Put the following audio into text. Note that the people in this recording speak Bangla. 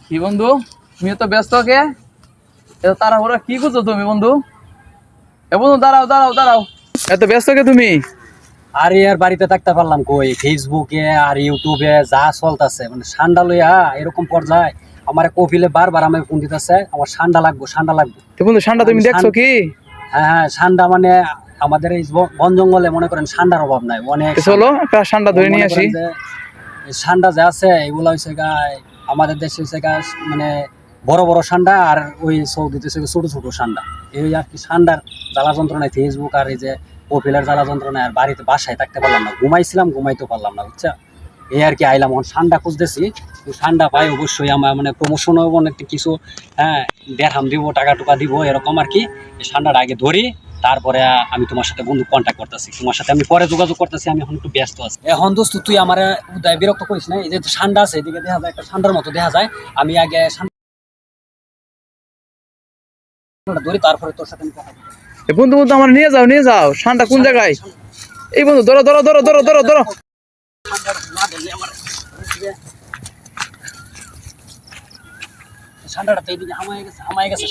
কি বন্ধু, তুমি তো ব্যস্ত কে? এত তাড়াহুড়া কি করছো তুমি বন্ধু? এ বন্ধু, দাঁড়াও দাঁড়াও দাঁড়াও, এত ব্যস্ত কে তুমি? আরে আর বাড়িতে থাকতে পারলাম কই, ফেসবুকে আর ইউটিউবে যা চলতেছে মানে ঠান্ডা লইয়া এরকম পর্যায়ে আমার কপিলে বারবার আমাকে ফোন দিতেছে আমার ঠান্ডা লাগবো ঠান্ডা লাগবো। তো বন্ধু, ঠান্ডা তুমি আমি দেখছো কি? হ্যাঁ হ্যাঁ ঠান্ডা মানে আমাদের এই বন জঙ্গলে মনে করেন ঠান্ডার অভাব নাই, অনেক তো চলো একটা ঠান্ডা ধরে মনে নিয়ে আসি। করেন যে এই ঠান্ডা যে আছে এগুলো হচ্ছে আমাদের দেশে হচ্ছে মানে বড় বড় ঠান্ডা, আর ওই সৌদিতে হচ্ছে ছোট ছোট ঠান্ডা। এই আর কি ঠান্ডার জ্বালা যন্ত্রণায় ফেসবুক আর এই যে কপিলের জ্বালা যন্ত্রণায় আর বাড়িতে বাসায় থাকতে পারলাম না, ঘুমাইছিলাম ঘুমাইতে পারলাম না বুঝছা। এই আর কি আইলাম, এখন ঠান্ডা খুঁজতেছি, ঠান্ডা পাই অবশ্যই আমার মানে প্রমোশন হবো অনেক কিছু। হ্যাঁ, দেড়হাম দিব, টাকা টুকা দিব এরকম আর কি। এই ঠান্ডাটা আগে ধরি, তারপরে আমি তোমার সাথে বন্ধু কন্ট্যাক্ট করতেছি, তোমার সাথে আমি পরে যোগাযোগ করতেছি, আমি এখন একটু ব্যস্ত আছি। এখন দোস্ত তুই আমার উদয় বিরক্ত করিস না, এই যে ঠান্ডা আছে এদিকে দেখা যায় একটা ঠান্ডার মতো দেখা যায়, আমি আগে ঠান্ডাটা ধরি তারপরে তোর সাথে আমি কথা বলবো। এ বন্ধু বন্ধু, আমার নিয়ে যাও নিয়ে যাও, ঠান্ডা কোন জায়গায়? এই বন্ধু, ধরো ধরো ধরো ধরো ধরো ধরো। ঠান্ডা না ধরলে আমার ঠান্ডাটা তো এইদিকে হামায় গেছে হামায় গেছে।